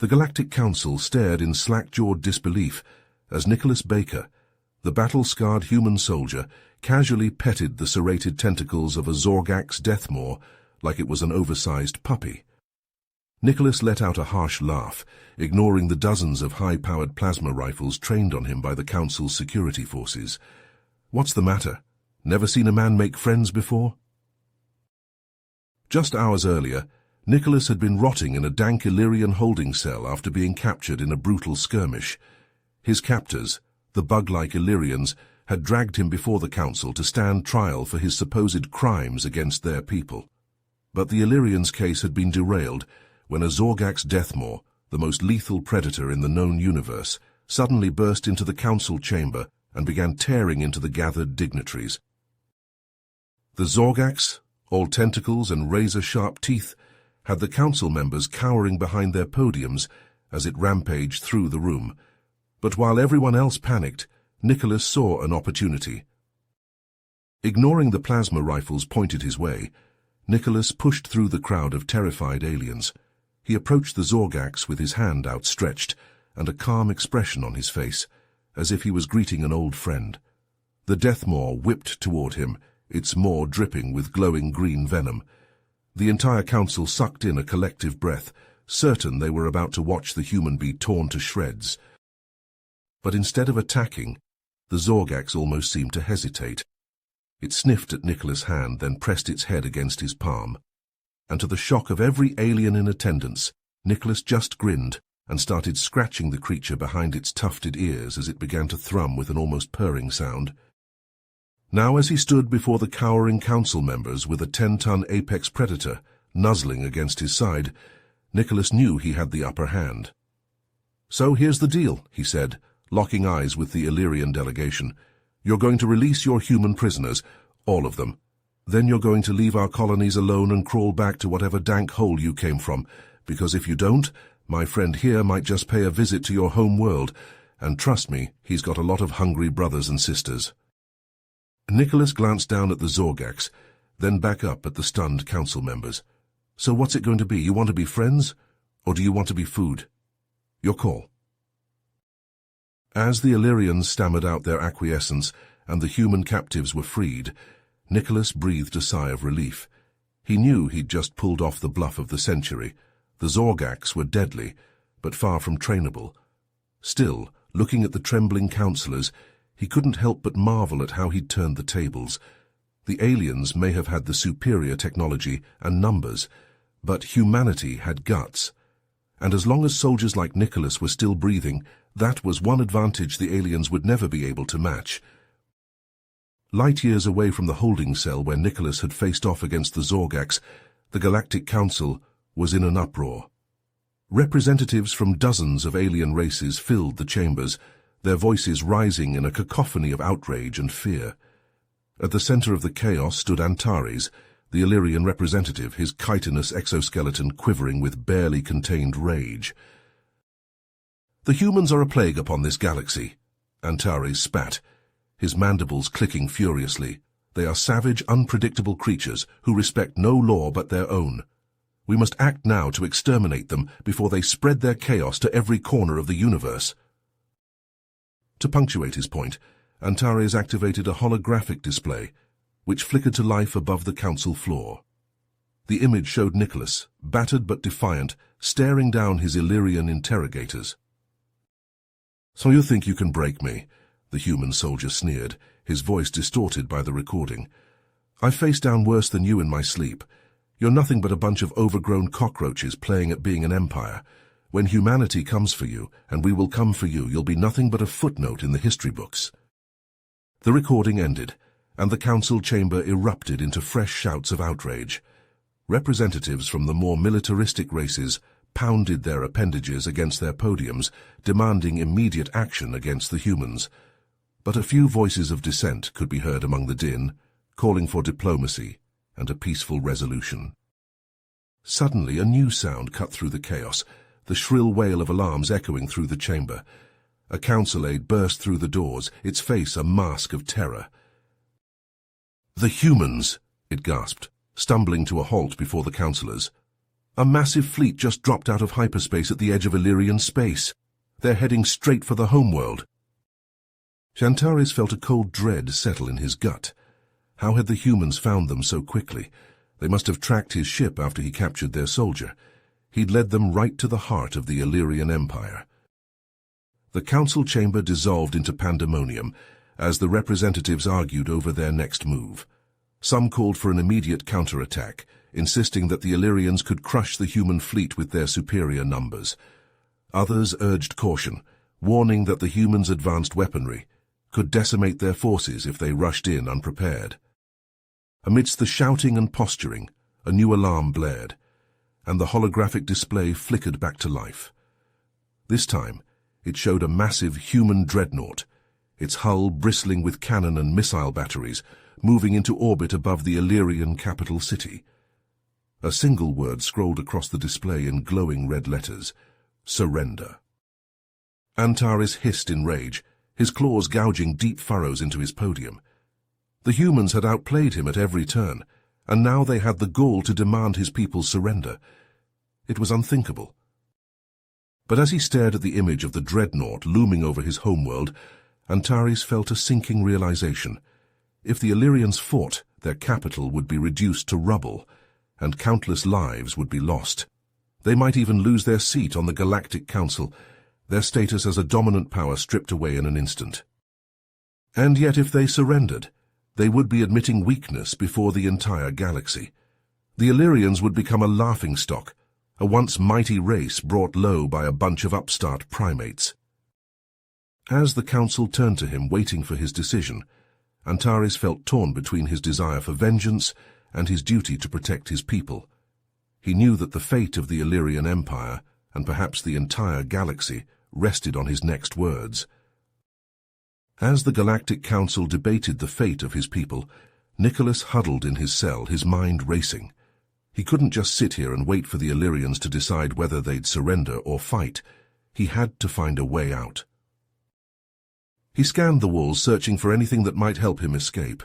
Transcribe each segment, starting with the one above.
The Galactic Council stared in slack-jawed disbelief as Nicholas Baker, the battle-scarred human soldier, casually petted the serrated tentacles of a Zorgax Deathmaw like it was an oversized puppy. Nicholas let out a harsh laugh, ignoring the dozens of high-powered plasma rifles trained on him by the Council's security forces. What's the matter? Never seen a man make friends before? Just hours earlier, Nicholas had been rotting in a dank Illyrian holding cell after being captured in a brutal skirmish. His captors, the bug-like Illyrians, had dragged him before the Council to stand trial for his supposed crimes against their people. But the Illyrians' case had been derailed when a Zorgax Deathmaw, the most lethal predator in the known universe, suddenly burst into the Council chamber and began tearing into the gathered dignitaries. The Zorgax, all tentacles and razor-sharp teeth, had the Council members cowering behind their podiums as it rampaged through the room. But while everyone else panicked, Nicholas saw an opportunity. Ignoring the plasma rifles pointed his way, Nicholas pushed through the crowd of terrified aliens. He approached the Zorgax with his hand outstretched and a calm expression on his face, as if he was greeting an old friend. The Deathmaw whipped toward him, its maw dripping with glowing green venom. The entire Council sucked in a collective breath, certain they were about to watch the human be torn to shreds. But instead of attacking, the Zorgax almost seemed to hesitate. It sniffed at Nicholas' hand, then pressed its head against his palm. And to the shock of every alien in attendance, Nicholas just grinned and started scratching the creature behind its tufted ears as it began to thrum with an almost purring sound. Now, as he stood before the cowering Council members with a 10-ton apex predator nuzzling against his side, Nicholas knew he had the upper hand. "So here's the deal," he said, locking eyes with the Illyrian delegation. "You're going to release your human prisoners, all of them. Then you're going to leave our colonies alone and crawl back to whatever dank hole you came from, because if you don't, my friend here might just pay a visit to your home world, and trust me, he's got a lot of hungry brothers and sisters." Nicholas glanced down at the Zorgax, then back up at the stunned Council members. "So what's it going to be? You want to be friends? Or do you want to be food? Your call." As the Illyrians stammered out their acquiescence and the human captives were freed, Nicholas breathed a sigh of relief. He knew he'd just pulled off the bluff of the century. The Zorgax were deadly, but far from trainable. Still, looking at the trembling councillors, he couldn't help but marvel at how he'd turned the tables. The aliens may have had the superior technology and numbers, but humanity had guts. And as long as soldiers like Nicholas were still breathing, that was one advantage the aliens would never be able to match. Light years away from the holding cell where Nicholas had faced off against the Zorgax, the Galactic Council was in an uproar. Representatives from dozens of alien races filled the chambers, their voices rising in a cacophony of outrage and fear. At the center of the chaos stood Antares, the Illyrian representative, his chitinous exoskeleton quivering with barely contained rage. "The humans are a plague upon this galaxy," Antares spat, his mandibles clicking furiously. "They are savage, unpredictable creatures who respect no law but their own. We must act now to exterminate them before they spread their chaos to every corner of the universe." To punctuate his point, Antares activated a holographic display, which flickered to life above the council floor. The image showed Nicholas, battered but defiant, staring down his Illyrian interrogators. "So you think you can break me?" the human soldier sneered, his voice distorted by the recording. "I've faced down worse than you in my sleep. You're nothing but a bunch of overgrown cockroaches playing at being an empire. When humanity comes for you, and we will come for you, you'll be nothing but a footnote in the history books." The recording ended, and the council chamber erupted into fresh shouts of outrage. Representatives from the more militaristic races pounded their appendages against their podiums, demanding immediate action against the humans. But a few voices of dissent could be heard among the din, calling for diplomacy and a peaceful resolution. Suddenly, a new sound cut through the chaos, the shrill wail of alarms echoing through the chamber. A council aide burst through the doors, its face a mask of terror. "The humans!" it gasped, stumbling to a halt before the councillors. A massive fleet just dropped out of hyperspace at the edge of Illyrian space. They're heading straight for the homeworld. Shantaris felt a cold dread settle in his gut. How had the humans found them so quickly? They must have tracked his ship after he captured their soldier. He'd led them right to the heart of the Illyrian Empire. The council chamber dissolved into pandemonium as the representatives argued over their next move. Some called for an immediate counterattack, insisting that the Illyrians could crush the human fleet with their superior numbers. Others urged caution, warning that the humans' advanced weaponry could decimate their forces if they rushed in unprepared. Amidst the shouting and posturing, a new alarm blared, and the holographic display flickered back to life. This time, it showed a massive human dreadnought, its hull bristling with cannon and missile batteries, moving into orbit above the Illyrian capital city. A single word scrolled across the display in glowing red letters: surrender. Antares hissed in rage, his claws gouging deep furrows into his podium. The humans had outplayed him at every turn, and now they had the gall to demand his people's surrender. It was unthinkable. But as he stared at the image of the dreadnought looming over his homeworld, Antares felt a sinking realization. If the Illyrians fought, their capital would be reduced to rubble, and countless lives would be lost. They might even lose their seat on the Galactic Council, their status as a dominant power stripped away in an instant. And yet if they surrendered, they would be admitting weakness before the entire galaxy. The Illyrians would become a laughingstock, a once mighty race brought low by a bunch of upstart primates. As the council turned to him waiting for his decision, Antares felt torn between his desire for vengeance and his duty to protect his people. He knew that the fate of the Illyrian Empire, and perhaps the entire galaxy, rested on his next words. As the Galactic Council debated the fate of his people, Nicholas huddled in his cell, his mind racing. He couldn't just sit here and wait for the Illyrians to decide whether they'd surrender or fight. He had to find a way out. He scanned the walls, searching for anything that might help him escape.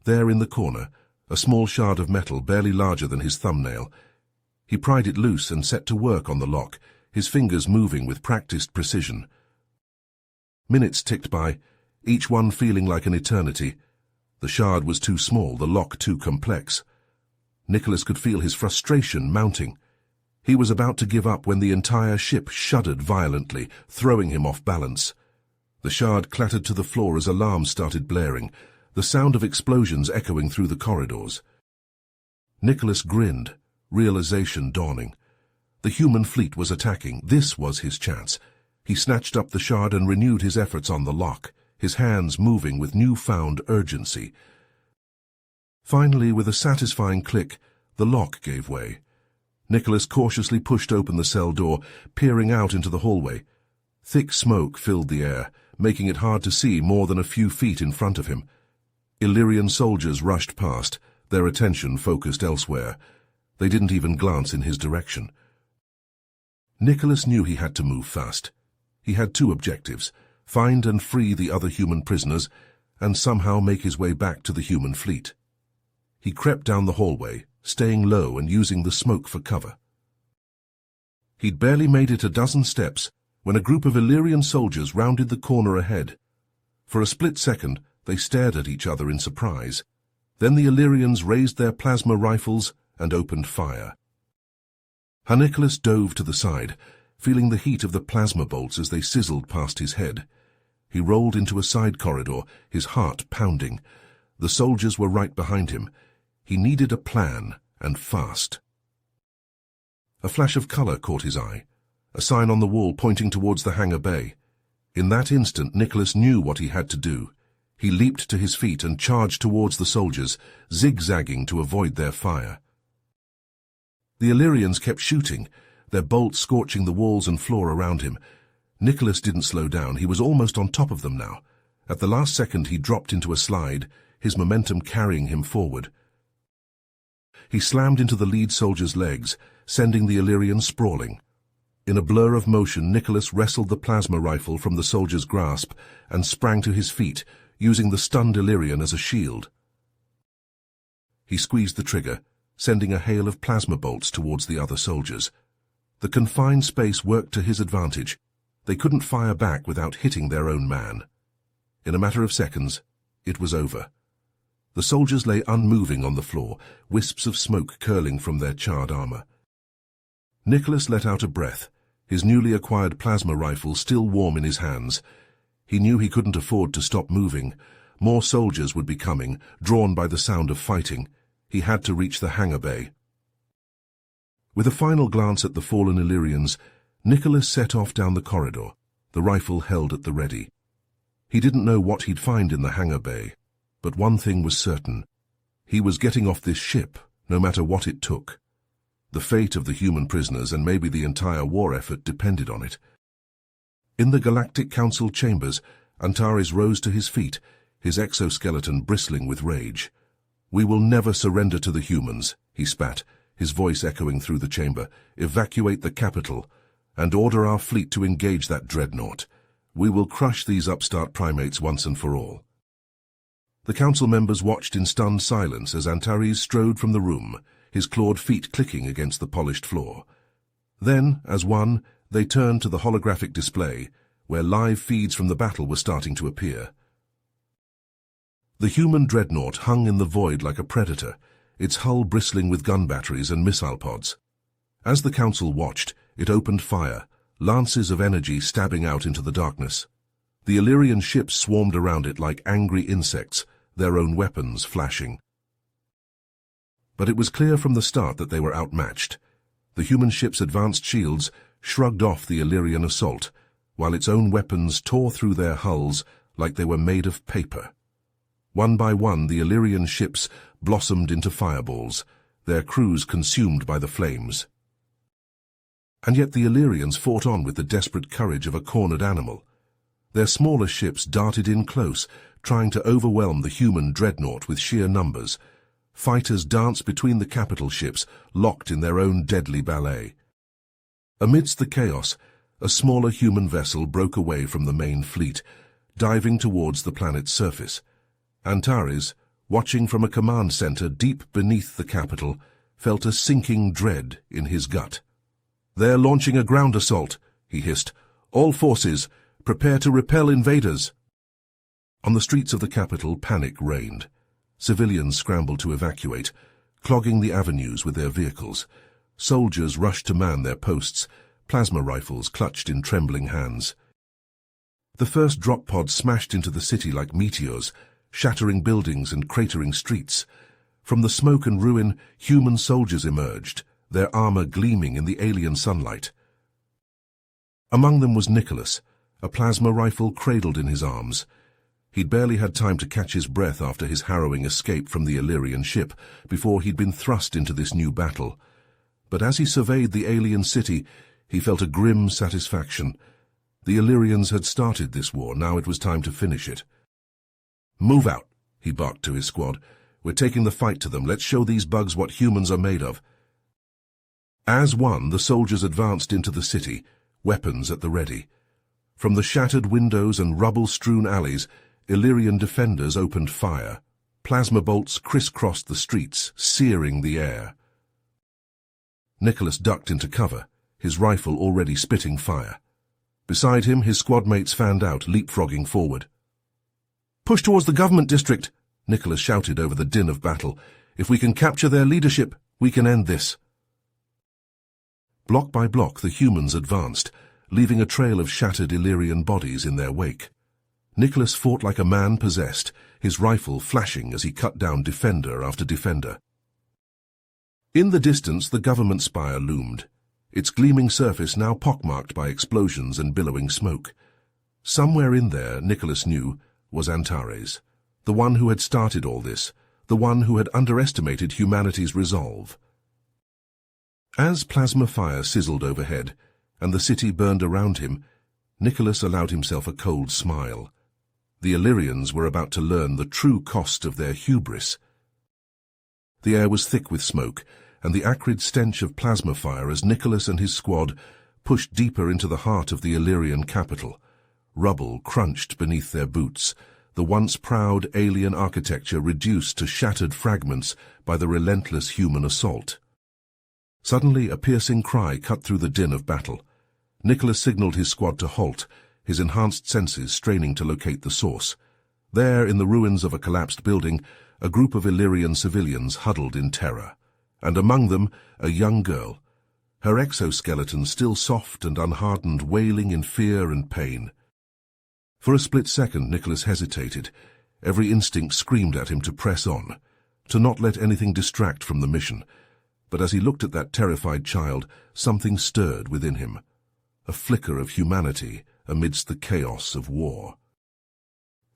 There in the corner, a small shard of metal barely larger than his thumbnail. He pried it loose and set to work on the lock, his fingers moving with practiced precision. Minutes ticked by, each one feeling like an eternity. The shard was too small, the lock too complex. Nicholas could feel his frustration mounting. He was about to give up when the entire ship shuddered violently, throwing him off balance. The shard clattered to the floor as alarms started blaring, the sound of explosions echoing through the corridors. Nicholas grinned, realization dawning. The human fleet was attacking. This was his chance. He snatched up the shard and renewed his efforts on the lock, his hands moving with newfound urgency. Finally, with a satisfying click, the lock gave way. Nicholas cautiously pushed open the cell door, peering out into the hallway. Thick smoke filled the air, making it hard to see more than a few feet in front of him. Illyrian soldiers rushed past, their attention focused elsewhere. They didn't even glance in his direction. Nicholas knew he had to move fast. He had two objectives: find and free the other human prisoners, and somehow make his way back to the human fleet. He crept down the hallway, staying low and using the smoke for cover. He'd barely made it a dozen steps when a group of Illyrian soldiers rounded the corner ahead. For a split second, they stared at each other in surprise. Then the Illyrians raised their plasma rifles and opened fire. Nicholas dove to the side, feeling the heat of the plasma bolts as they sizzled past his head. He rolled into a side corridor, his heart pounding. The soldiers were right behind him. He needed a plan, and fast. A flash of color caught his eye, a sign on the wall pointing towards the hangar bay. In that instant, Nicholas knew what he had to do. He leaped to his feet and charged towards the soldiers, zigzagging to avoid their fire. The Illyrians kept shooting, their bolts scorching the walls and floor around him. Nicholas didn't slow down. He was almost on top of them now. At the last second, he dropped into a slide, his momentum carrying him forward. He slammed into the lead soldier's legs, sending the Illyrian sprawling. In a blur of motion, Nicholas wrestled the plasma rifle from the soldier's grasp and sprang to his feet, using the stunned Illyrian as a shield. He squeezed the trigger, sending a hail of plasma bolts towards the other soldiers. The confined space worked to his advantage. They couldn't fire back without hitting their own man. In a matter of seconds, it was over. The soldiers lay unmoving on the floor, wisps of smoke curling from their charred armor. Nicholas let out a breath, his newly acquired plasma rifle still warm in his hands. He knew he couldn't afford to stop moving. More soldiers would be coming, drawn by the sound of fighting. He had to reach the hangar bay. With a final glance at the fallen Illyrians, Nicholas set off down the corridor, the rifle held at the ready. He didn't know what he'd find in the hangar bay, but one thing was certain. He was getting off this ship, no matter what it took. The fate of the human prisoners and maybe the entire war effort depended on it. In the Galactic Council chambers, Antares rose to his feet, his exoskeleton bristling with rage. "We will never surrender to the humans," he spat, his voice echoing through the chamber. "Evacuate the capital, and order our fleet to engage that dreadnought. We will crush these upstart primates once and for all." The council members watched in stunned silence as Antares strode from the room, his clawed feet clicking against the polished floor. Then, as one, they turned to the holographic display, where live feeds from the battle were starting to appear. The human dreadnought hung in the void like a predator, its hull bristling with gun batteries and missile pods. As the council watched, it opened fire, lances of energy stabbing out into the darkness. The Illyrian ships swarmed around it like angry insects, their own weapons flashing. But it was clear from the start that they were outmatched. The human ship's advanced shields shrugged off the Illyrian assault, while its own weapons tore through their hulls like they were made of paper. One by one, the Illyrian ships blossomed into fireballs, their crews consumed by the flames. And yet the Illyrians fought on with the desperate courage of a cornered animal. Their smaller ships darted in close, trying to overwhelm the human dreadnought with sheer numbers. Fighters danced between the capital ships, locked in their own deadly ballet. Amidst the chaos, a smaller human vessel broke away from the main fleet, diving towards the planet's surface. Antares, watching from a command center deep beneath the capital, felt a sinking dread in his gut. "They're launching a ground assault," he hissed. "All forces, prepare to repel invaders." On the streets of the capital, panic reigned. Civilians scrambled to evacuate, clogging the avenues with their vehicles. Soldiers rushed to man their posts, plasma rifles clutched in trembling hands. The first drop pods smashed into the city like meteors, shattering buildings and cratering streets. From the smoke and ruin, human soldiers emerged, their armor gleaming in the alien sunlight. Among them was Nicholas, a plasma rifle cradled in his arms. He'd barely had time to catch his breath after his harrowing escape from the Illyrian ship, before he'd been thrust into this new battle. But as he surveyed the alien city, he felt a grim satisfaction. The Illyrians had started this war, now it was time to finish it. "Move out," he barked to his squad. "We're taking the fight to them. Let's show these bugs what humans are made of." As one, the soldiers advanced into the city, weapons at the ready. From the shattered windows and rubble-strewn alleys, Illyrian defenders opened fire. Plasma bolts crisscrossed the streets, searing the air. Nicholas ducked into cover, his rifle already spitting fire. Beside him, his squad mates fanned out, leapfrogging forward. "Push towards the government district," Nicholas shouted over the din of battle. "If we can capture their leadership, we can end this." Block by block, the humans advanced, leaving a trail of shattered Illyrian bodies in their wake. Nicholas fought like a man possessed, his rifle flashing as he cut down defender after defender. In the distance, the government spire loomed, its gleaming surface now pockmarked by explosions and billowing smoke. Somewhere in there, Nicholas knew, was Antares, the one who had started all this, the one who had underestimated humanity's resolve. As plasma fire sizzled overhead, and the city burned around him, Nicholas allowed himself a cold smile. The Illyrians were about to learn the true cost of their hubris. The air was thick with smoke, and the acrid stench of plasma fire as Nicholas and his squad pushed deeper into the heart of the Illyrian capital. Rubble crunched beneath their boots, the once proud alien architecture reduced to shattered fragments by the relentless human assault. Suddenly, a piercing cry cut through the din of battle. Nicholas signaled his squad to halt, his enhanced senses straining to locate the source. There, in the ruins of a collapsed building, a group of Illyrian civilians huddled in terror, and among them, a young girl, her exoskeleton still soft and unhardened, wailing in fear and pain. For a split second, Nicholas hesitated. Every instinct screamed at him to press on, to not let anything distract from the mission. But as he looked at that terrified child, something stirred within him, a flicker of humanity amidst the chaos of war.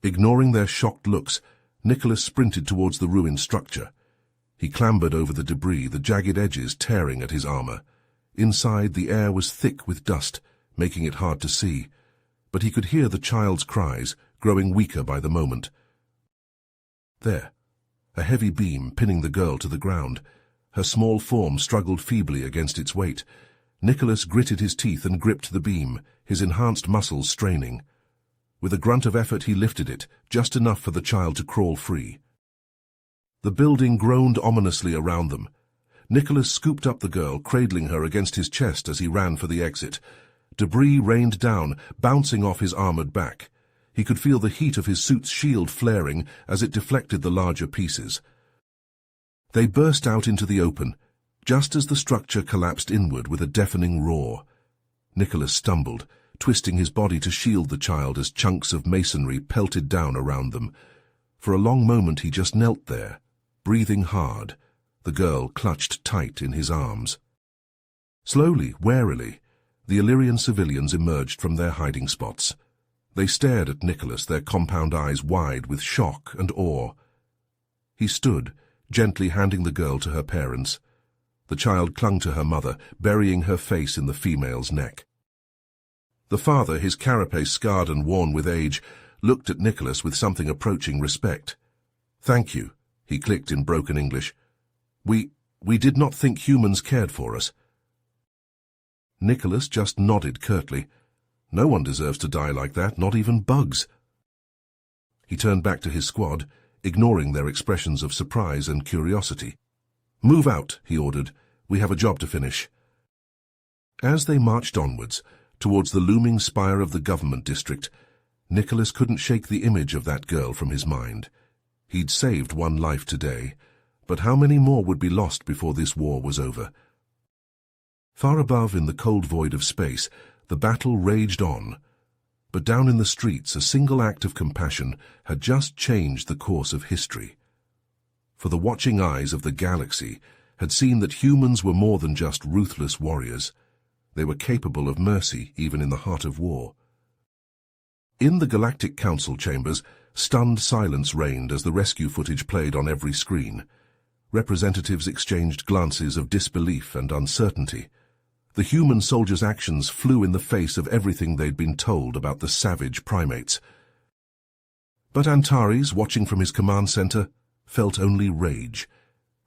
Ignoring their shocked looks, Nicholas sprinted towards the ruined structure. He clambered over the debris, the jagged edges tearing at his armor. Inside, the air was thick with dust, making it hard to see, but he could hear the child's cries, growing weaker by the moment. There, a heavy beam pinning the girl to the ground. Her small form struggled feebly against its weight. Nicholas gritted his teeth and gripped the beam, his enhanced muscles straining. With a grunt of effort, he lifted it, just enough for the child to crawl free. The building groaned ominously around them. Nicholas scooped up the girl, cradling her against his chest as he ran for the exit. Debris rained down, bouncing off his armored back. He could feel the heat of his suit's shield flaring as it deflected the larger pieces. They burst out into the open, just as the structure collapsed inward with a deafening roar. Nicholas stumbled, twisting his body to shield the child as chunks of masonry pelted down around them. For a long moment he just knelt there, breathing hard, the girl clutched tight in his arms. Slowly, warily, the Illyrian civilians emerged from their hiding spots. They stared at Nicholas, their compound eyes wide with shock and awe. He stood, gently handing the girl to her parents. The child clung to her mother, burying her face in the female's neck. The father, his carapace scarred and worn with age, looked at Nicholas with something approaching respect. "Thank you," he clicked in broken English. We did not think humans cared for us." Nicholas just nodded curtly. No one deserves to die like that, not even bugs. He turned back to his squad, ignoring their expressions of surprise and curiosity. "Move out," he ordered. "We have a job to finish." As they marched onwards, towards the looming spire of the government district, Nicholas couldn't shake the image of that girl from his mind. He'd saved one life today, but how many more would be lost before this war was over? Far above in the cold void of space, the battle raged on. But down in the streets, a single act of compassion had just changed the course of history. For the watching eyes of the galaxy had seen that humans were more than just ruthless warriors. They were capable of mercy even in the heart of war. In the Galactic Council chambers, stunned silence reigned as the rescue footage played on every screen. Representatives exchanged glances of disbelief and uncertainty. The human soldiers' actions flew in the face of everything they'd been told about the savage primates. But Antares, watching from his command center, felt only rage.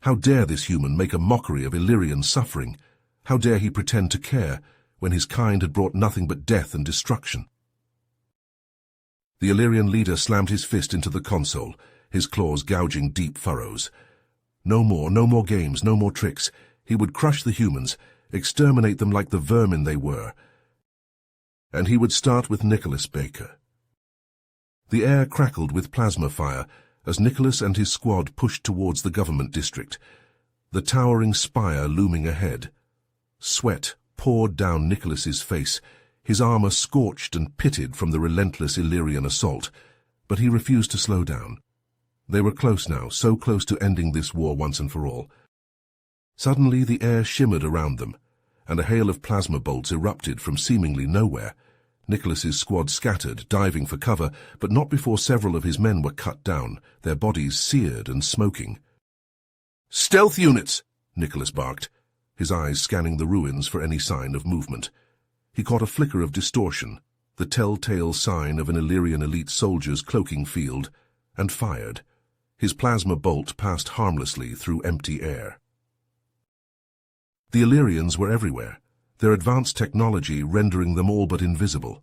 How dare this human make a mockery of Illyrian suffering? How dare he pretend to care, when his kind had brought nothing but death and destruction? The Illyrian leader slammed his fist into the console, his claws gouging deep furrows. No more games, no more tricks. He would crush the humans, exterminate them like the vermin they were. And he would start with Nicholas Baker. The air crackled with plasma fire as Nicholas and his squad pushed towards the government district, the towering spire looming ahead. Sweat poured down Nicholas's face, his armor scorched and pitted from the relentless Illyrian assault, but he refused to slow down. They were close now, so close to ending this war once and for all. Suddenly the air shimmered around them, and a hail of plasma bolts erupted from seemingly nowhere. Nicholas's squad scattered, diving for cover, but not before several of his men were cut down, their bodies seared and smoking. "Stealth units!" Nicholas barked, his eyes scanning the ruins for any sign of movement. He caught a flicker of distortion, the telltale sign of an Illyrian elite soldier's cloaking field, and fired. His plasma bolt passed harmlessly through empty air. The Illyrians were everywhere, their advanced technology rendering them all but invisible.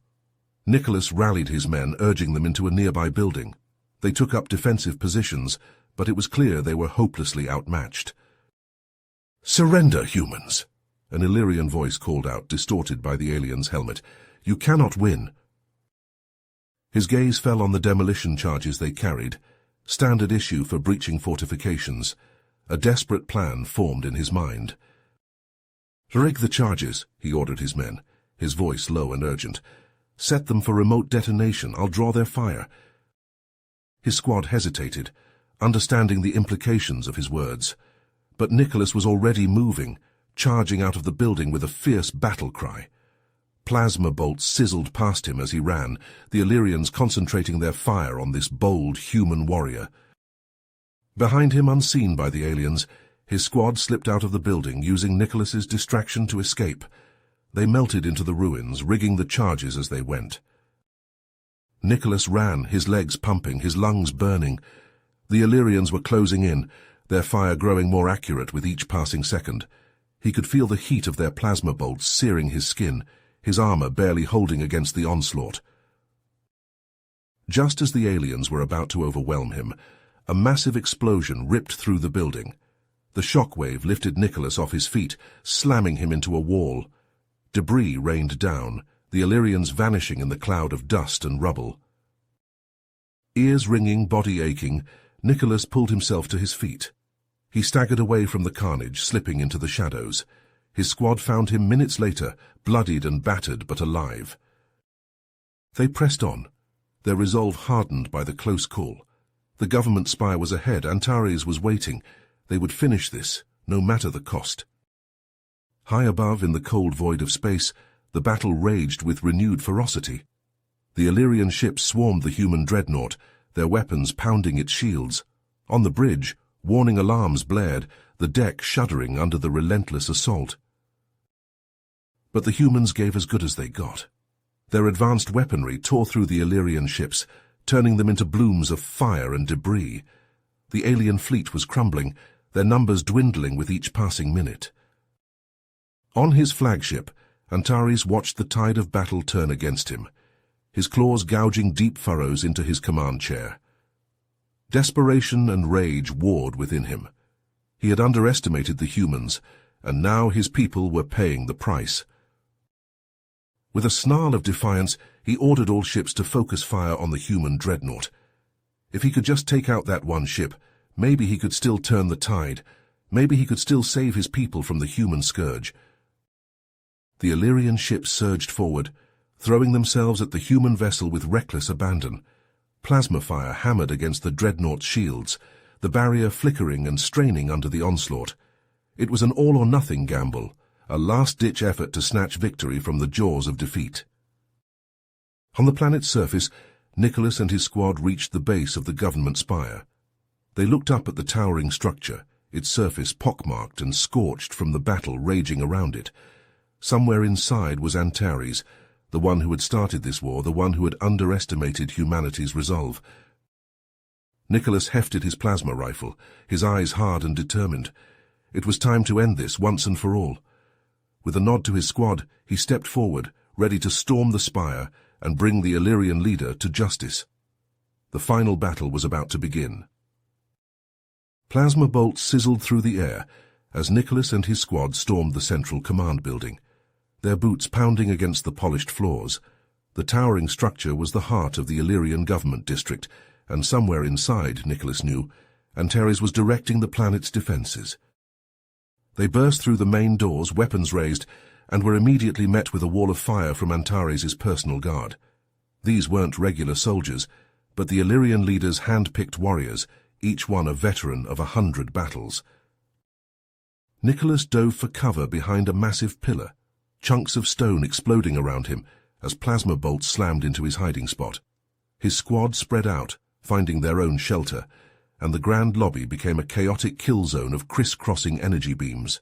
Nicholas rallied his men, urging them into a nearby building. They took up defensive positions, but it was clear they were hopelessly outmatched. "Surrender, humans!" An Illyrian voice called out, distorted by the alien's helmet. "You cannot win." His gaze fell on the demolition charges they carried, standard issue for breaching fortifications. A desperate plan formed in his mind. "Rig the charges," he ordered his men, his voice low and urgent. "Set them for remote detonation. I'll draw their fire." His squad hesitated, understanding the implications of his words. But Nicholas was already moving, charging out of the building with a fierce battle cry. Plasma bolts sizzled past him as he ran, the Illyrians concentrating their fire on this bold human warrior. Behind him, unseen by the aliens, his squad slipped out of the building, using Nicholas's distraction to escape. They melted into the ruins, rigging the charges as they went. Nicholas ran, his legs pumping, his lungs burning. The Illyrians were closing in, their fire growing more accurate with each passing second. He could feel the heat of their plasma bolts searing his skin, his armor barely holding against the onslaught. Just as the aliens were about to overwhelm him, a massive explosion ripped through the building. The shockwave lifted Nicholas off his feet, slamming him into a wall. Debris rained down, the Illyrians vanishing in the cloud of dust and rubble. Ears ringing, body aching, Nicholas pulled himself to his feet. He staggered away from the carnage, slipping into the shadows. His squad found him minutes later, bloodied and battered but alive. They pressed on, their resolve hardened by the close call. The government spy was ahead, Antares was waiting. They would finish this, no matter the cost. High above, in the cold void of space, the battle raged with renewed ferocity. The Illyrian ships swarmed the human dreadnought, their weapons pounding its shields. On the bridge, warning alarms blared, the deck shuddering under the relentless assault. But the humans gave as good as they got. Their advanced weaponry tore through the Illyrian ships, turning them into blooms of fire and debris. The alien fleet was crumbling, their numbers dwindling with each passing minute. On his flagship, Antares watched the tide of battle turn against him, his claws gouging deep furrows into his command chair. Desperation and rage warred within him. He had underestimated the humans, and now his people were paying the price. With a snarl of defiance, he ordered all ships to focus fire on the human dreadnought. If he could just take out that one ship, maybe he could still turn the tide. Maybe he could still save his people from the human scourge. The Illyrian ships surged forward, throwing themselves at the human vessel with reckless abandon. Plasma fire hammered against the dreadnought's shields, the barrier flickering and straining under the onslaught. It was an all-or-nothing gamble, a last-ditch effort to snatch victory from the jaws of defeat. On the planet's surface, Nicholas and his squad reached the base of the government spire. They looked up at the towering structure, its surface pockmarked and scorched from the battle raging around it. Somewhere inside was Antares, the one who had started this war, the one who had underestimated humanity's resolve. Nicholas hefted his plasma rifle, his eyes hard and determined. It was time to end this once and for all. With a nod to his squad, he stepped forward, ready to storm the spire and bring the Illyrian leader to justice. The final battle was about to begin. Plasma bolts sizzled through the air as Nicholas and his squad stormed the central command building, their boots pounding against the polished floors. The towering structure was the heart of the Illyrian government district, and somewhere inside, Nicholas knew, Antares was directing the planet's defenses. They burst through the main doors, weapons raised, and were immediately met with a wall of fire from Antares' personal guard. These weren't regular soldiers, but the Illyrian leader's hand-picked warriors, each one a veteran of 100 battles. Nicholas dove for cover behind a massive pillar, chunks of stone exploding around him as plasma bolts slammed into his hiding spot. His squad spread out, finding their own shelter, and the grand lobby became a chaotic kill zone of criss-crossing energy beams.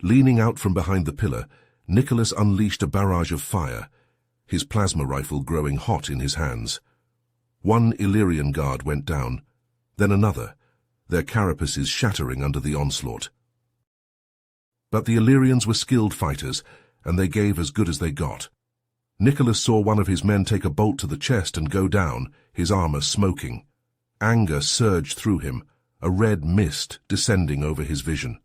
Leaning out from behind the pillar, Nicholas unleashed a barrage of fire, his plasma rifle growing hot in his hands. One Illyrian guard went down, then another, their carapaces shattering under the onslaught. But the Illyrians were skilled fighters, and they gave as good as they got. Nicholas saw one of his men take a bolt to the chest and go down, his armor smoking. Anger surged through him, a red mist descending over his vision.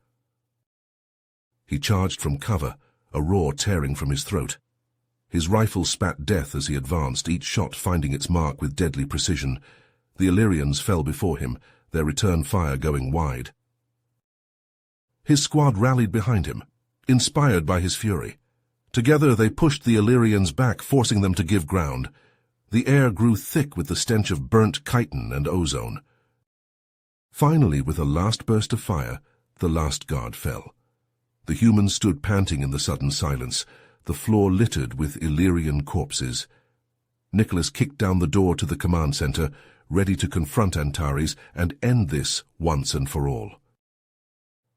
He charged from cover, a roar tearing from his throat. His rifle spat death as he advanced, each shot finding its mark with deadly precision. The Illyrians fell before him, their return fire going wide. His squad rallied behind him, inspired by his fury. Together they pushed the Illyrians back, forcing them to give ground. The air grew thick with the stench of burnt chitin and ozone. Finally, with a last burst of fire, the last guard fell. The humans stood panting in the sudden silence, the floor littered with Illyrian corpses. Nicholas kicked down the door to the command center, ready to confront Antares and end this once and for all.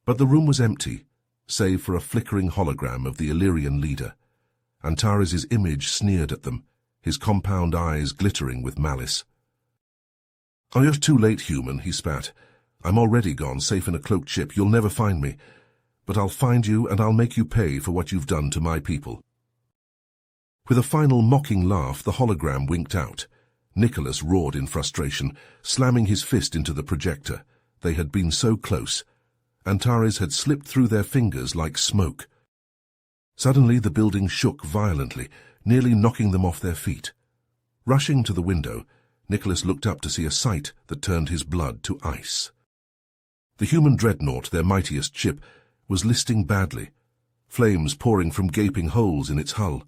But the room was empty, save for a flickering hologram of the Illyrian leader. Antares' image sneered at them, his compound eyes glittering with malice. "Oh, you're too late, human," he spat. "I'm already gone, safe in a cloaked ship. You'll never find me. But I'll find you, and I'll make you pay for what you've done to my people." With a final mocking laugh, the hologram winked out. Nicholas roared in frustration, slamming his fist into the projector. They had been so close. Antares had slipped through their fingers like smoke. Suddenly the building shook violently, nearly knocking them off their feet. Rushing to the window, Nicholas looked up to see a sight that turned his blood to ice. The human dreadnought, their mightiest ship, was listing badly, flames pouring from gaping holes in its hull.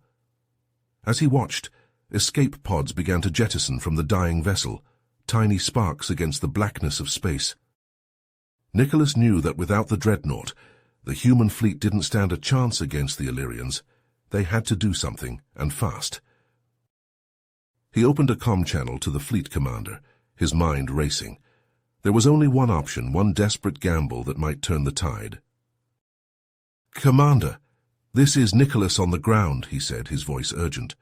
As he watched, escape pods began to jettison from the dying vessel, tiny sparks against the blackness of space. Nicholas knew that without the dreadnought, the human fleet didn't stand a chance against the Illyrians. They had to do something, and fast. He opened a comm channel to the fleet commander, his mind racing. There was only one option, one desperate gamble that might turn the tide. "Commander, this is Nicholas on the ground," he said, his voice urgent.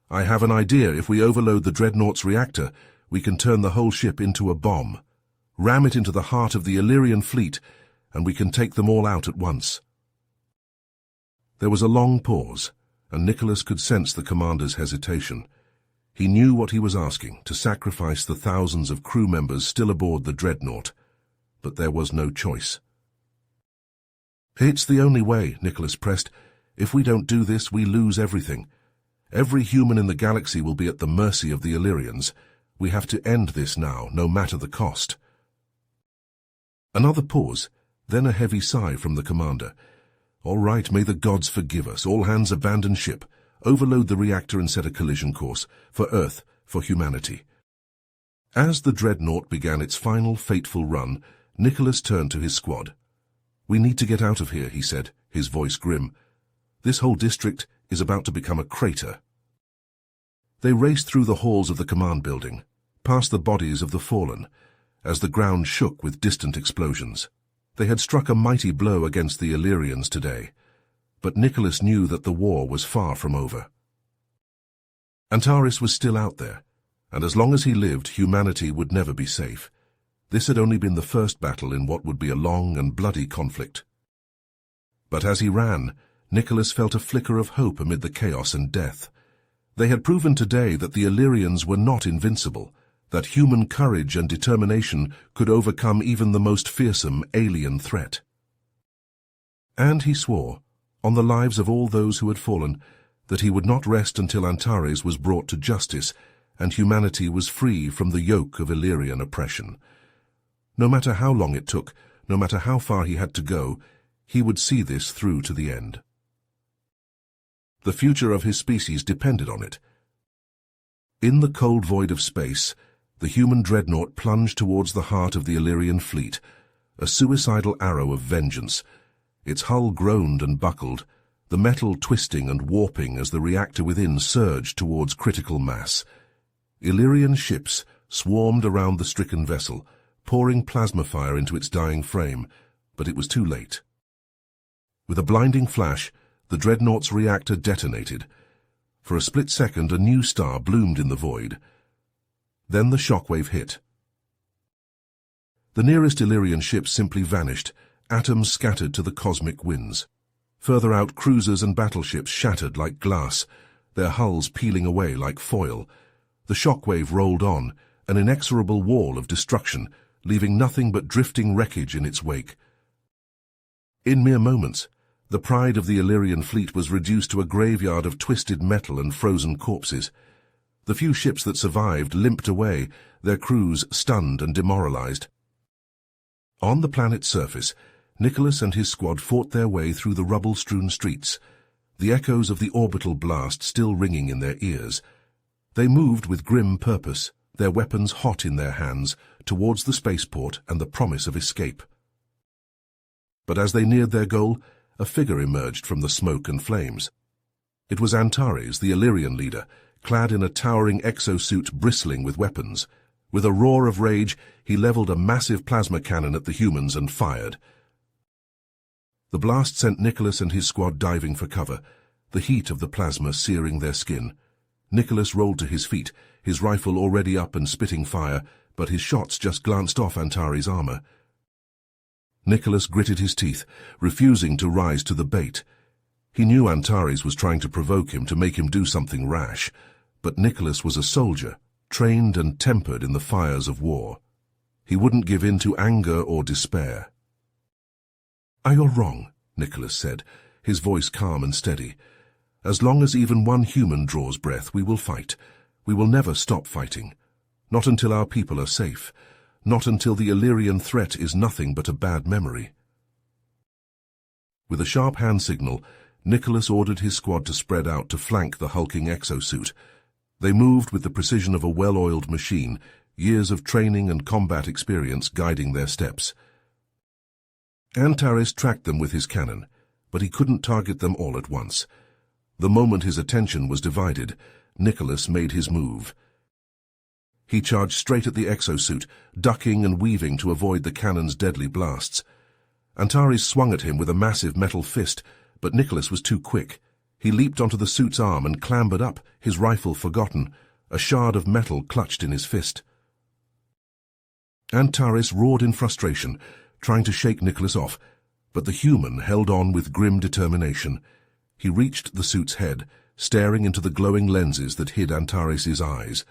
"I have an idea. If we overload the dreadnought's reactor, we can turn the whole ship into a bomb. Ram it into the heart of the Illyrian fleet, and we can take them all out at once." There was a long pause, and Nicholas could sense the commander's hesitation. He knew what he was asking, to sacrifice the thousands of crew members still aboard the dreadnought. But there was no choice. "It's the only way," Nicholas pressed. "If we don't do this, we lose everything. Every human in the galaxy will be at the mercy of the Illyrians. We have to end this now, no matter the cost." Another pause, then a heavy sigh from the commander. "All right, may the gods forgive us. All hands abandon ship. Overload the reactor and set a collision course. For Earth, for humanity." As the dreadnought began its final fateful run, Nicholas turned to his squad. "We need to get out of here," he said, his voice grim. "This whole district is about to become a crater." They raced through the halls of the command building, past the bodies of the fallen, as the ground shook with distant explosions. They had struck a mighty blow against the Illyrians today, but Nicholas knew that the war was far from over. Antares was still out there, and as long as he lived, humanity would never be safe. This had only been the first battle in what would be a long and bloody conflict. But as he ran, Nicholas felt a flicker of hope amid the chaos and death. They had proven today that the Illyrians were not invincible, that human courage and determination could overcome even the most fearsome alien threat. And he swore, on the lives of all those who had fallen, that he would not rest until Antares was brought to justice and humanity was free from the yoke of Illyrian oppression. No matter how long it took, no matter how far he had to go, he would see this through to the end. The future of his species depended on it. In the cold void of space, the human dreadnought plunged towards the heart of the Illyrian fleet, a suicidal arrow of vengeance. Its hull groaned and buckled, the metal twisting and warping as the reactor within surged towards critical mass. Illyrian ships swarmed around the stricken vessel, pouring plasma fire into its dying frame, but it was too late. With a blinding flash, the dreadnought's reactor detonated. For a split second, a new star bloomed in the void. Then the shockwave hit. The nearest Illyrian ship simply vanished, atoms scattered to the cosmic winds. Further out, cruisers and battleships shattered like glass. their hulls peeling away like foil. The shockwave rolled on, an inexorable wall of destruction, leaving nothing but drifting wreckage in its wake. In mere moments, the pride of the Illyrian fleet was reduced to a graveyard of twisted metal and frozen corpses. The few ships that survived limped away, their crews stunned and demoralized. On the planet's surface, Nicholas and his squad fought their way through the rubble-strewn streets, the echoes of the orbital blast still ringing in their ears. They moved with grim purpose, their weapons hot in their hands, towards the spaceport and the promise of escape. But as they neared their goal, a figure emerged from the smoke and flames. It was Antares, the Illyrian leader, clad in a towering exosuit bristling with weapons. With a roar of rage, he leveled a massive plasma cannon at the humans and fired. The blast sent Nicholas and his squad diving for cover, the heat of the plasma searing their skin. Nicholas rolled to his feet, his rifle already up and spitting fire, but his shots just glanced off Antares' armor. Nicholas gritted his teeth, refusing to rise to the bait. He knew Antares was trying to provoke him, to make him do something rash, but Nicholas was a soldier, trained and tempered in the fires of war. He wouldn't give in to anger or despair. "You're wrong," Nicholas said, his voice calm and steady. "As long as even one human draws breath, we will fight. We will never stop fighting. Not until our people are safe. Not until the Illyrian threat is nothing but a bad memory." With a sharp hand signal, Nicholas ordered his squad to spread out to flank the hulking exosuit. They moved with the precision of a well-oiled machine, years of training and combat experience guiding their steps. Antares tracked them with his cannon, but he couldn't target them all at once. The moment his attention was divided, Nicholas made his move. He charged straight at the exosuit, ducking and weaving to avoid the cannon's deadly blasts. Antares swung at him with a massive metal fist, but Nicholas was too quick. He leaped onto the suit's arm and clambered up, his rifle forgotten, a shard of metal clutched in his fist. Antares roared in frustration, trying to shake Nicholas off, but the human held on with grim determination. He reached the suit's head, staring into the glowing lenses that hid Antares' eyes.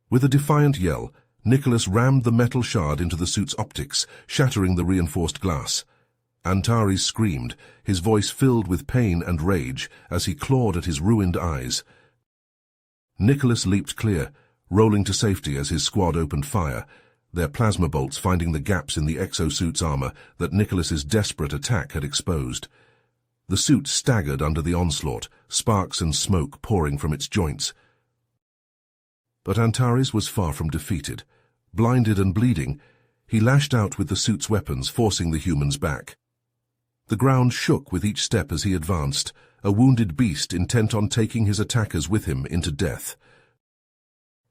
With a defiant yell, Nicholas rammed the metal shard into the suit's optics, shattering the reinforced glass. Antares screamed, his voice filled with pain and rage as he clawed at his ruined eyes. Nicholas leaped clear, rolling to safety as his squad opened fire, their plasma bolts finding the gaps in the exosuit's armor that Nicholas's desperate attack had exposed. The suit staggered under the onslaught, sparks and smoke pouring from its joints. But Antares was far from defeated. Blinded and bleeding, he lashed out with the suit's weapons, forcing the humans back. The ground shook with each step as he advanced, a wounded beast intent on taking his attackers with him into death.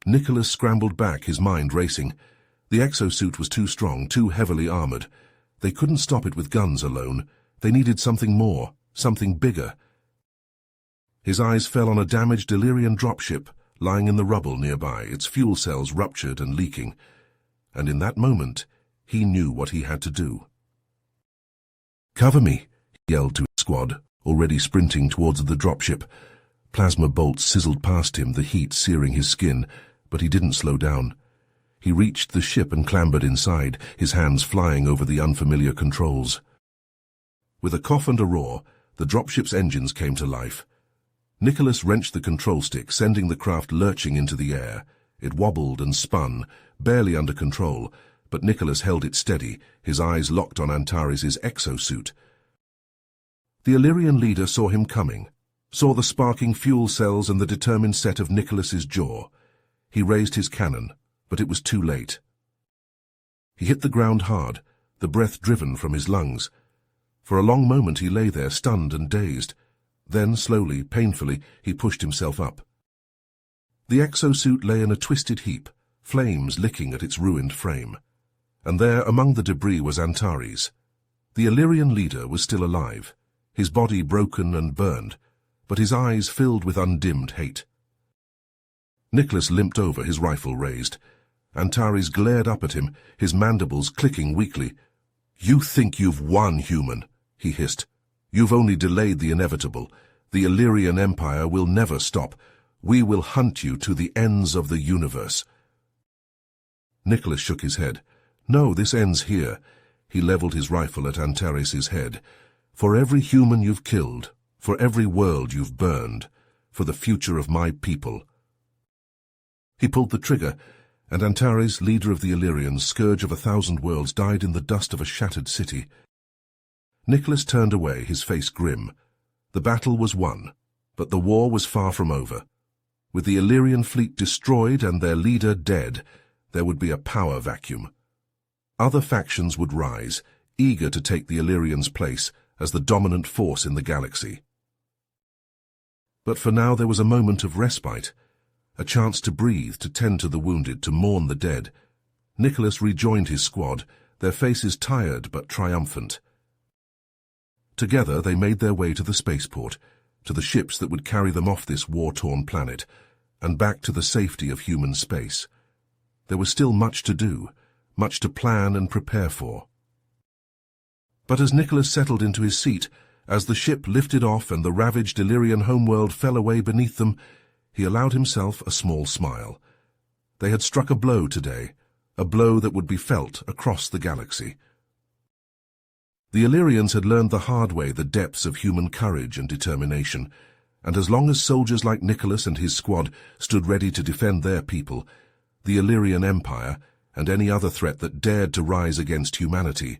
Nicholas scrambled back, his mind racing. The exosuit was too strong, too heavily armored. They couldn't stop it with guns alone. They needed something more, something bigger. His eyes fell on a damaged Illyrian dropship lying in the rubble nearby, its fuel cells ruptured and leaking. And in that moment, he knew what he had to do. "Cover me," he yelled to his squad, already sprinting towards the dropship. Plasma bolts sizzled past him, the heat searing his skin, but he didn't slow down. He reached the ship and clambered inside, his hands flying over the unfamiliar controls. With a cough and a roar, the dropship's engines came to life. Nicholas wrenched the control stick, sending the craft lurching into the air. It wobbled and spun, barely under control, but Nicholas held it steady, his eyes locked on Antares' exosuit. The Illyrian leader saw him coming, saw the sparking fuel cells and the determined set of Nicholas's jaw. He raised his cannon, but it was too late. He hit the ground hard, the breath driven from his lungs. For a long moment he lay there, stunned and dazed. Then, slowly, painfully, he pushed himself up. The exosuit lay in a twisted heap, flames licking at its ruined frame. And there, among the debris, was Antares. The Illyrian leader was still alive, his body broken and burned, but his eyes filled with undimmed hate. Nicholas limped over, his rifle raised. Antares glared up at him, his mandibles clicking weakly. "You think you've won, human," he hissed. "You've only delayed the inevitable. The Illyrian Empire will never stop. We will hunt you to the ends of the universe." Nicholas shook his head. "No, this ends here." He leveled his rifle at Antares' head. "For every human you've killed, for every world you've burned, for the future of my people." He pulled the trigger, and Antares, leader of the Illyrians, scourge of 1,000 worlds, died in the dust of a shattered city. Nicholas turned away, his face grim. The battle was won, but the war was far from over. With the Illyrian fleet destroyed and their leader dead, there would be a power vacuum. Other factions would rise, eager to take the Illyrians' place as the dominant force in the galaxy. But for now there was a moment of respite, a chance to breathe, to tend to the wounded, to mourn the dead. Nicholas rejoined his squad, their faces tired but triumphant. Together they made their way to the spaceport, to the ships that would carry them off this war-torn planet, and back to the safety of human space. There was still much to do, much to plan and prepare for. But as Nicholas settled into his seat, as the ship lifted off and the ravaged Illyrian homeworld fell away beneath them, he allowed himself a small smile. They had struck a blow today, a blow that would be felt across the galaxy. The Illyrians had learned the hard way the depths of human courage and determination, and as long as soldiers like Nicholas and his squad stood ready to defend their people, the Illyrian Empire, and any other threat that dared to rise against humanity,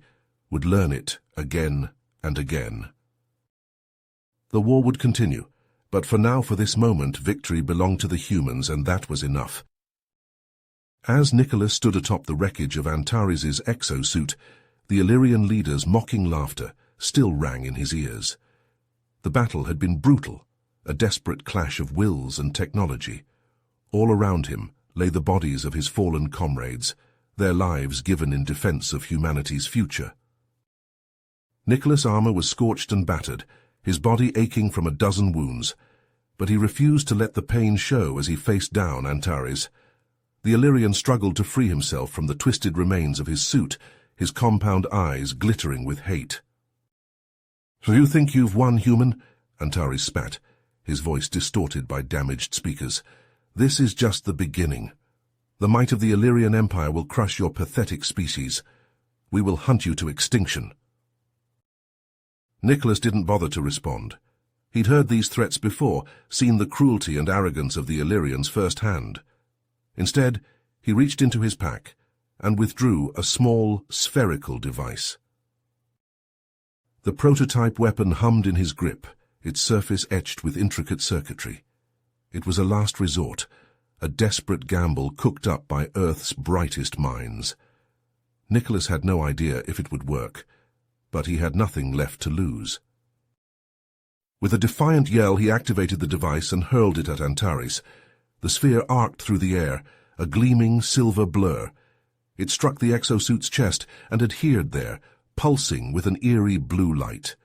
would learn it again and again. The war would continue, but for now, for this moment, victory belonged to the humans, and that was enough. As Nicholas stood atop the wreckage of Antares' exosuit, the Illyrian leader's mocking laughter still rang in his ears. The battle had been brutal, a desperate clash of wills and technology. All around him lay the bodies of his fallen comrades, their lives given in defense of humanity's future. Nicholas' armor was scorched and battered, his body aching from a dozen wounds, but he refused to let the pain show as he faced down Antares. The Illyrian struggled to free himself from the twisted remains of his suit, his compound eyes glittering with hate. "So you think you've won, human?" Antares spat, his voice distorted by damaged speakers. "This is just the beginning. The might of the Illyrian Empire will crush your pathetic species. We will hunt you to extinction." Nicholas didn't bother to respond. He'd heard these threats before, seen the cruelty and arrogance of the Illyrians firsthand. Instead, he reached into his pack and withdrew a small, spherical device. The prototype weapon hummed in his grip, its surface etched with intricate circuitry. It was a last resort, a desperate gamble cooked up by Earth's brightest minds. Nicholas had no idea if it would work, but he had nothing left to lose. With a defiant yell, he activated the device and hurled it at Antares. The sphere arced through the air, a gleaming silver blur. It struck the exosuit's chest and adhered there, pulsing with an eerie blue light.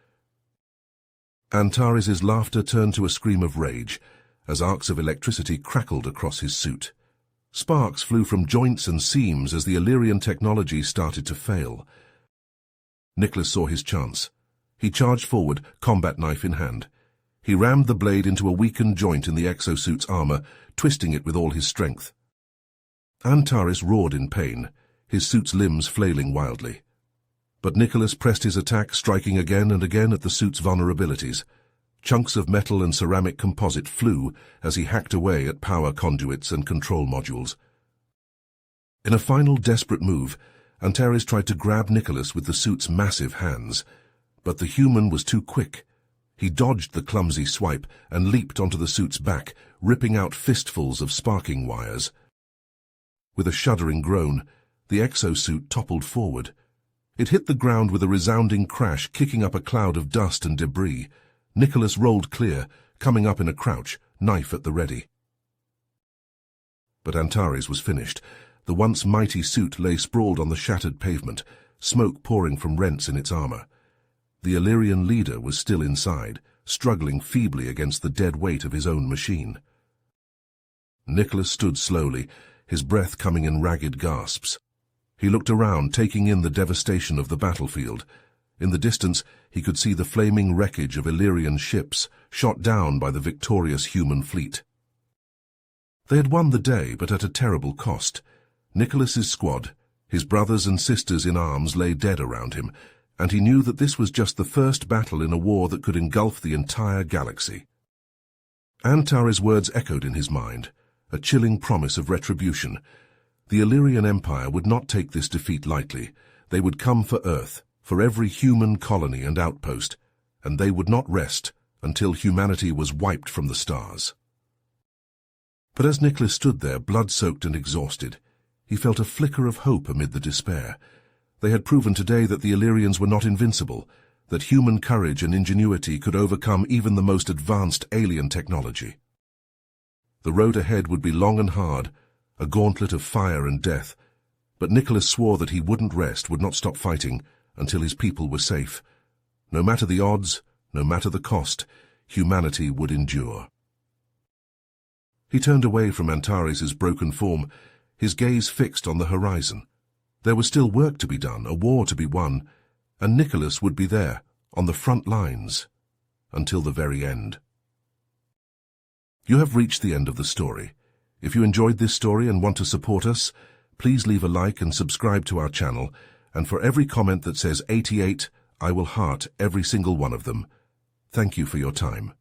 Antares' laughter turned to a scream of rage, as arcs of electricity crackled across his suit. Sparks flew from joints and seams as the Illyrian technology started to fail. Nicholas saw his chance. He charged forward, combat knife in hand. He rammed the blade into a weakened joint in the exosuit's armor, twisting it with all his strength. Antares roared in pain, his suit's limbs flailing wildly. But Nicholas pressed his attack, striking again and again at the suit's vulnerabilities. Chunks of metal and ceramic composite flew as he hacked away at power conduits and control modules. In a final desperate move, Antares tried to grab Nicholas with the suit's massive hands, but the human was too quick. He dodged the clumsy swipe and leaped onto the suit's back, ripping out fistfuls of sparking wires. With a shuddering groan, the exosuit toppled forward. It hit the ground with a resounding crash, kicking up a cloud of dust and debris. Nicholas rolled clear, coming up in a crouch, knife at the ready. But Antares was finished. The once mighty suit lay sprawled on the shattered pavement, smoke pouring from rents in its armor. The Illyrian leader was still inside, struggling feebly against the dead weight of his own machine. Nicholas stood slowly, his breath coming in ragged gasps. He looked around, taking in the devastation of the battlefield. In the distance, he could see the flaming wreckage of Illyrian ships shot down by the victorious human fleet. They had won the day, but at a terrible cost. Nicholas's squad, his brothers and sisters in arms, lay dead around him, and he knew that this was just the first battle in a war that could engulf the entire galaxy. Antares' words echoed in his mind, a chilling promise of retribution. The Illyrian Empire would not take this defeat lightly. They would come for Earth, for every human colony and outpost, and they would not rest until humanity was wiped from the stars. But as Nicholas stood there, blood-soaked and exhausted, he felt a flicker of hope amid the despair. They had proven today that the Illyrians were not invincible, that human courage and ingenuity could overcome even the most advanced alien technology. The road ahead would be long and hard, a gauntlet of fire and death, but Nicholas swore that he wouldn't rest, would not stop fighting, until his people were safe. No matter the odds, no matter the cost, humanity would endure. He turned away from Antares' broken form, his gaze fixed on the horizon. There was still work to be done, a war to be won, and Nicholas would be there, on the front lines, until the very end. You have reached the end of the story. If you enjoyed this story and want to support us, please leave a like and subscribe to our channel, and for every comment that says 88, I will heart every single one of them. Thank you for your time.